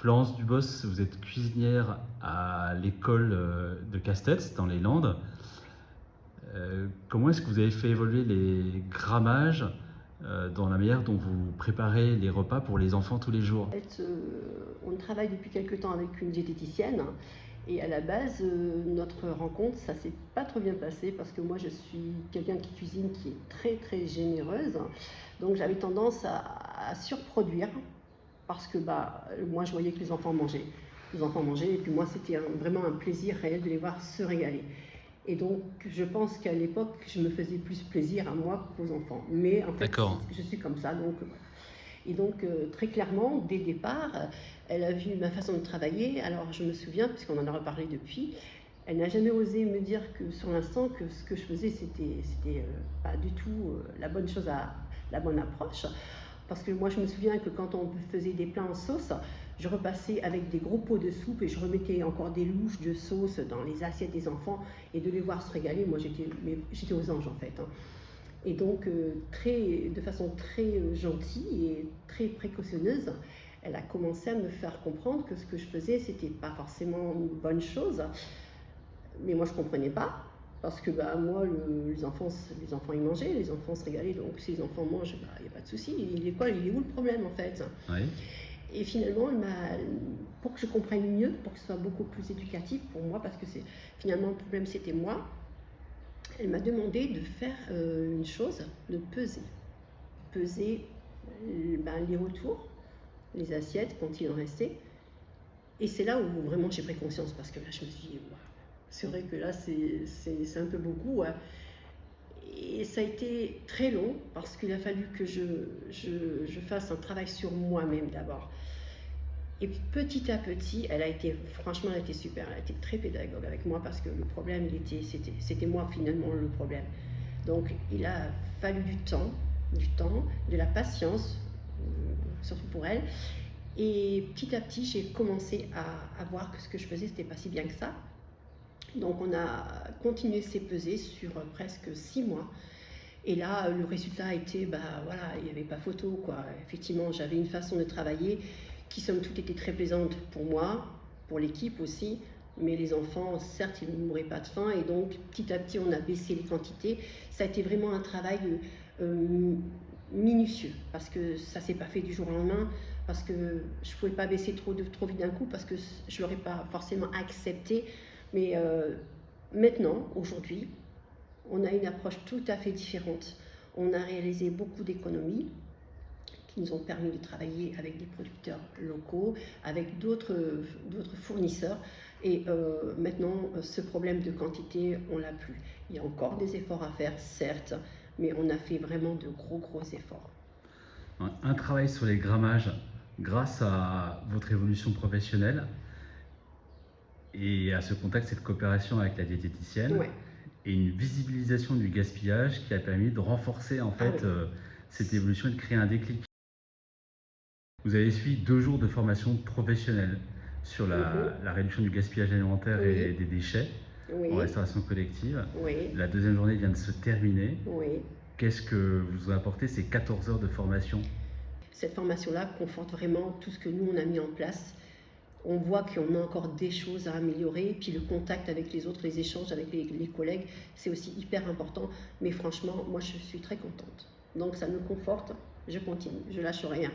Florence Dubos, vous êtes cuisinière à l'école de Castex, dans les Landes. Comment est-ce que vous avez fait évoluer les grammages dans la manière dont vous préparez les repas pour les enfants tous les jours? En fait, on travaille depuis quelque temps avec une diététicienne et à la base, notre rencontre, ça s'est pas trop bien passé parce que moi je suis quelqu'un qui cuisine qui est très très généreuse. Donc j'avais tendance à surproduire parce que moi je voyais que les enfants mangeaient. Les enfants mangeaient et puis moi c'était vraiment un plaisir réel de les voir se régaler. Et donc je pense qu'à l'époque je me faisais plus plaisir à moi qu'aux enfants. Mais en fait D'accord. je suis comme ça donc voilà. Et donc, très clairement, dès le départ, elle a vu ma façon de travailler. Alors, je me souviens, puisqu'on en a reparlé depuis, elle n'a jamais osé me dire que sur l'instant que ce que je faisais, c'était pas du tout la bonne chose, la bonne approche. Parce que moi, je me souviens que quand on faisait des plats en sauce, je repassais avec des gros pots de soupe et je remettais encore des louches de sauce dans les assiettes des enfants et de les voir se régaler. Moi, j'étais aux anges en fait. Et donc, de façon très gentille et très précautionneuse, elle a commencé à me faire comprendre que ce que je faisais, c'était pas forcément une bonne chose. Mais moi, je comprenais pas. Parce que moi, les enfants ils mangeaient, les enfants se régalaient. Donc, si les enfants mangent, il n'y a pas de souci. Il est où le problème en fait? Oui. Et finalement, pour que je comprenne mieux, pour que ce soit beaucoup plus éducatif pour moi, parce que finalement, le problème, c'était moi. Elle m'a demandé de faire une chose, de peser. Peser les retours, les assiettes quand il en restait. Et c'est là où vraiment j'ai pris conscience parce que là je me suis dit, wow, c'est vrai que là c'est un peu beaucoup. Ouais. Et ça a été très long parce qu'il a fallu que je fasse un travail sur moi-même d'abord. Et petit à petit, franchement, elle a été super, elle a été très pédagogue avec moi parce que le problème, c'était moi finalement le problème. Donc, il a fallu du temps, de la patience, surtout pour elle. Et petit à petit, j'ai commencé à voir que ce que je faisais, c'était pas si bien que ça. Donc, on a continué ces pesées sur presque 6 mois. Et là, le résultat a été, voilà, il n'y avait pas photo, quoi. Effectivement, j'avais une façon de travailler qui, somme toute, était très plaisante pour moi, pour l'équipe aussi. Mais les enfants, certes, ils ne mouraient pas de faim. Et donc, petit à petit, on a baissé les quantités. Ça a été vraiment un travail minutieux, parce que ça ne s'est pas fait du jour au lendemain, parce que je ne pouvais pas baisser trop vite d'un coup, parce que je ne l'aurais pas forcément accepté. Mais maintenant, aujourd'hui, on a une approche tout à fait différente. On a réalisé beaucoup d'économies qui nous ont permis de travailler avec des producteurs locaux, avec d'autres fournisseurs. Et maintenant, ce problème de quantité, on l'a plus. Il y a encore des efforts à faire, certes, mais on a fait vraiment de gros efforts. Un travail sur les grammages grâce à votre évolution professionnelle et à ce contact, cette coopération avec la diététicienne, Ouais. et une visibilisation du gaspillage qui a permis de renforcer en fait Oui. cette évolution et de créer un déclic. Vous avez suivi 2 jours de formation professionnelle sur la réduction du gaspillage alimentaire et Oui. des déchets en Oui. restauration collective. Oui. La deuxième journée vient de se terminer. Oui. Qu'est-ce que vous ont apporté ces 14 heures de formation? Cette formation-là conforte vraiment tout ce que nous, on a mis en place. On voit qu'on a encore des choses à améliorer. Puis le contact avec les autres, les échanges avec les collègues, c'est aussi hyper important. Mais franchement, moi, je suis très contente. Donc ça me conforte. Je continue. Je lâche rien.